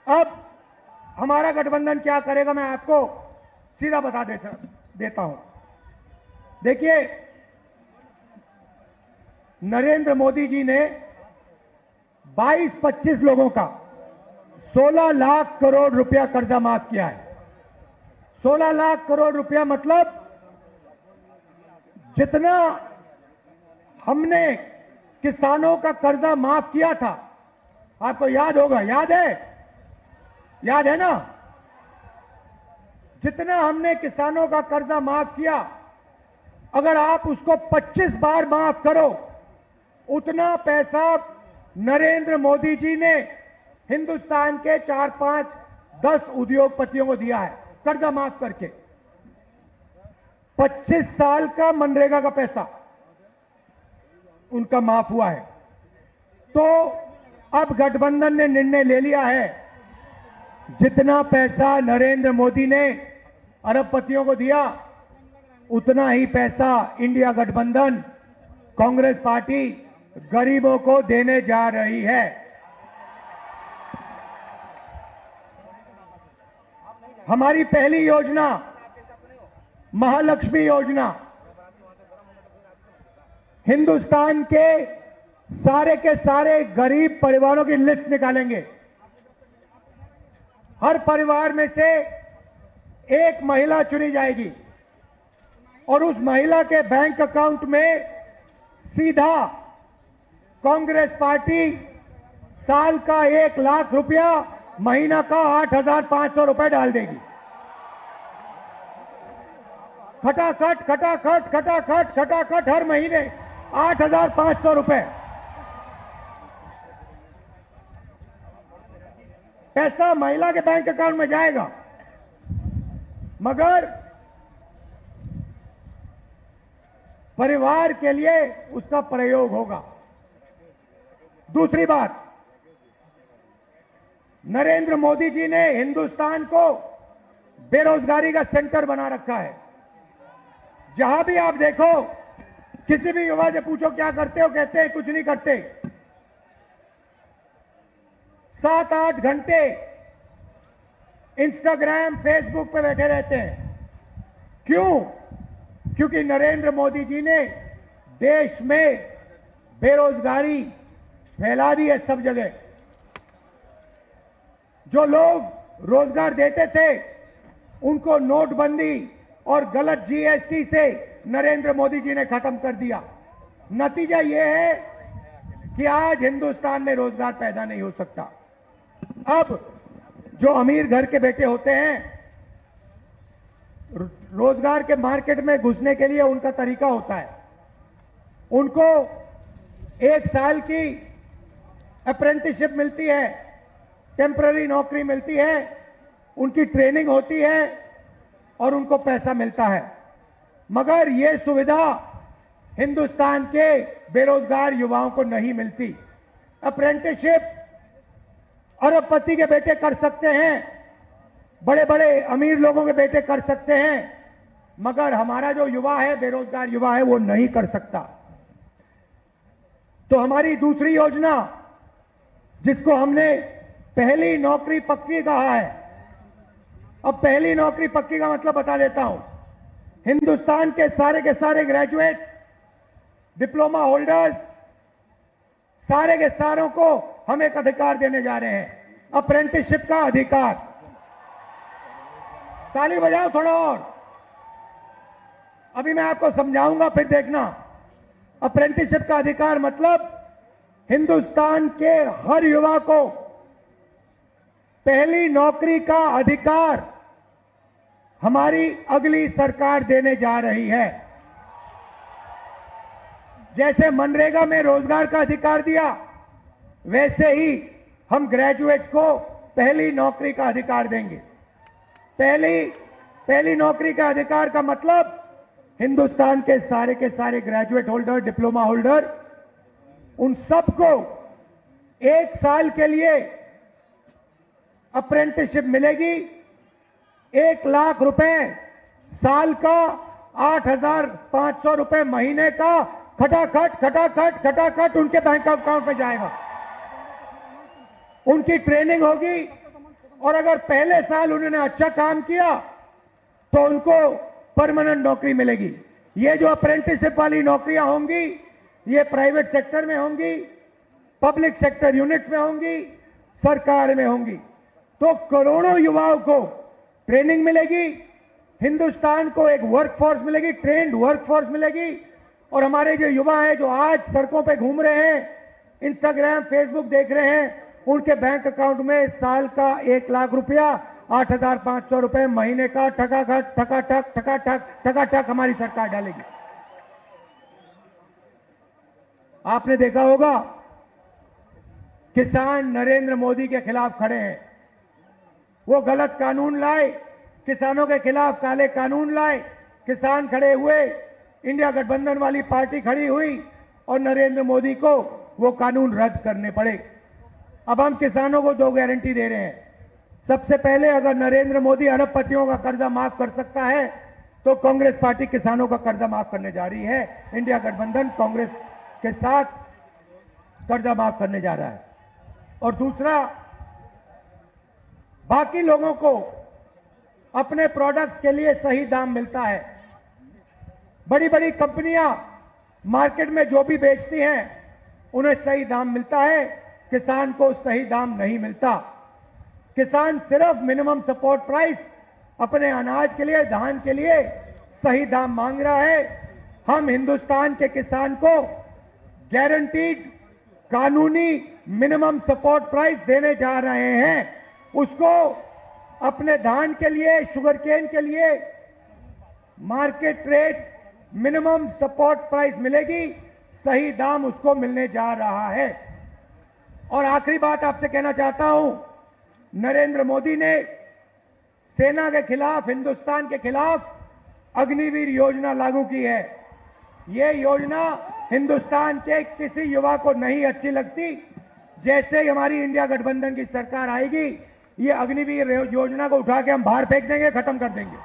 अब हमारा गठबंधन क्या करेगा मैं आपको सीधा बता देता हूं। देखिए, नरेंद्र मोदी जी ने 22-25 लोगों का 16 लाख करोड़ रुपया कर्जा माफ किया है। 16 लाख करोड़ रुपया मतलब जितना हमने किसानों का कर्जा माफ किया था, आपको याद होगा, याद है ना? जितना हमने किसानों का कर्जा माफ किया, अगर आप उसको 25 बार माफ करो, उतना पैसा नरेंद्र मोदी जी ने हिंदुस्तान के 4-5-10 उद्योगपतियों को दिया है कर्जा माफ करके। 25 साल का मनरेगा का पैसा उनका माफ हुआ है। तो अब गठबंधन ने निर्णय ले लिया है, जितना पैसा नरेंद्र मोदी ने अरबपतियों को दिया, उतना ही पैसा इंडिया गठबंधन कांग्रेस पार्टी गरीबों को देने जा रही है। हमारी पहली योजना महालक्ष्मी योजना, हिंदुस्तान के सारे गरीब परिवारों की लिस्ट निकालेंगे। हर परिवार में से एक महिला चुनी जाएगी और उस महिला के बैंक अकाउंट में सीधा कांग्रेस पार्टी साल का 1 लाख रुपया, महीना का 8,500 रुपए डाल देगी। खटाखट खटाखट खटाखट खटाखट हर महीने 8,500 रुपए पैसा महिला के बैंक अकाउंट में जाएगा। मगर परिवार के लिए उसका प्रयोग होगा। दूसरी बात, नरेंद्र मोदी जी ने हिंदुस्तान को बेरोजगारी का सेंटर बना रखा है। जहां भी आप देखो, किसी भी युवा से पूछो क्या करते हो, कहते हैं कुछ नहीं करते। 7-8 घंटे इंस्टाग्राम फेसबुक पे बैठे रहते हैं। क्यों? क्योंकि नरेंद्र मोदी जी ने देश में बेरोजगारी फैला दी है सब जगह। जो लोग रोजगार देते थे, उनको नोटबंदी और गलत जीएसटी से नरेंद्र मोदी जी ने खत्म कर दिया। नतीजा यह है कि आज हिंदुस्तान में रोजगार पैदा नहीं हो सकता। अब जो अमीर घर के बेटे होते हैं, रोजगार के मार्केट में घुसने के लिए उनका तरीका होता है, उनको 1 साल की अप्रेंटिसशिप मिलती है, टेम्पररी नौकरी मिलती है, उनकी ट्रेनिंग होती है और उनको पैसा मिलता है। मगर यह सुविधा हिंदुस्तान के बेरोजगार युवाओं को नहीं मिलती। अप्रेंटिसशिप अरबपति के बेटे कर सकते हैं, बड़े बड़े अमीर लोगों के बेटे कर सकते हैं, मगर हमारा जो युवा है, बेरोजगार युवा है, वो नहीं कर सकता। तो हमारी दूसरी योजना, जिसको हमने पहली नौकरी पक्की कहा है, अब पहली नौकरी पक्की का मतलब बता देता हूं। हिंदुस्तान के सारे ग्रेजुएट्स, डिप्लोमा होल्डर्स, सारे के सारों को हम एक अधिकार देने जा रहे हैं, अप्रेंटिसशिप का अधिकार। ताली बजाओ थोड़ा और, अभी मैं आपको समझाऊंगा, फिर देखना। अप्रेंटिसशिप का अधिकार मतलब हिंदुस्तान के हर युवा को पहली नौकरी का अधिकार हमारी अगली सरकार देने जा रही है। जैसे मनरेगा में रोजगार का अधिकार दिया, वैसे ही हम ग्रेजुएट्स को पहली नौकरी का अधिकार देंगे। पहली नौकरी का अधिकार का मतलब हिंदुस्तान के सारे ग्रेजुएट होल्डर, डिप्लोमा होल्डर, उन सबको 1 साल के लिए अप्रेंटिसशिप मिलेगी। 1 लाख रुपए साल का, 8,500 रुपए महीने का, खटाखट खटाखट खटाखट उनके बैंक अकाउंट में जाएगा। उनकी ट्रेनिंग होगी, और अगर पहले साल उन्होंने अच्छा काम किया तो उनको परमानेंट नौकरी मिलेगी। ये जो अप्रेंटिसशिप वाली नौकरियां होंगी ये प्राइवेट सेक्टर में होंगी, पब्लिक सेक्टर यूनिट्स में होंगी, सरकार में होंगी। तो करोड़ों युवाओं को ट्रेनिंग मिलेगी, हिंदुस्तान को एक वर्कफोर्स मिलेगी, ट्रेंड वर्कफोर्स मिलेगी। और हमारे जो युवा हैं जो आज सड़कों पे घूम रहे हैं, इंस्टाग्राम फेसबुक देख रहे हैं, उनके बैंक अकाउंट में साल का 1 लाख रुपया, 8,500 रुपए महीने का ठकाठक ठकाठक ठकाठक ठकाठक हमारी सरकार डालेगी। आपने देखा होगा किसान नरेंद्र मोदी के खिलाफ खड़े हैं। वो गलत कानून लाए, किसानों के खिलाफ काले कानून लाए, किसान खड़े हुए, इंडिया गठबंधन वाली पार्टी खड़ी हुई और नरेंद्र मोदी को वो कानून रद्द करने पड़े। अब हम किसानों को 2 गारंटी दे रहे हैं। सबसे पहले, अगर नरेंद्र मोदी अरबपतियों का कर्जा माफ कर सकता है तो कांग्रेस पार्टी किसानों का कर्जा माफ करने जा रही है। इंडिया गठबंधन कांग्रेस के साथ कर्जा माफ करने जा रहा है। और दूसरा, बाकी लोगों को अपने प्रोडक्ट्स के लिए सही दाम मिलता है। बड़ी बड़ी कंपनियां मार्केट में जो भी बेचती हैं उन्हें सही दाम मिलता है, किसान को सही दाम नहीं मिलता। किसान सिर्फ मिनिमम सपोर्ट प्राइस अपने अनाज के लिए, धान के लिए सही दाम मांग रहा है। हम हिंदुस्तान के किसान को गारंटीड कानूनी मिनिमम सपोर्ट प्राइस देने जा रहे हैं। उसको अपने धान के लिए, शुगर केन के लिए market rate minimum support price मिलेगी, सही दाम उसको मिलने जा रहा है। और आखिरी बात आपसे कहना चाहता हूं, नरेंद्र मोदी ने सेना के खिलाफ, हिंदुस्तान के खिलाफ अग्निवीर योजना लागू की है। ये योजना हिंदुस्तान के किसी युवा को नहीं अच्छी लगती। जैसे ही हमारी इंडिया गठबंधन की सरकार आएगी, ये अग्निवीर योजना को उठा के हम बाहर फेंक देंगे, खत्म कर देंगे।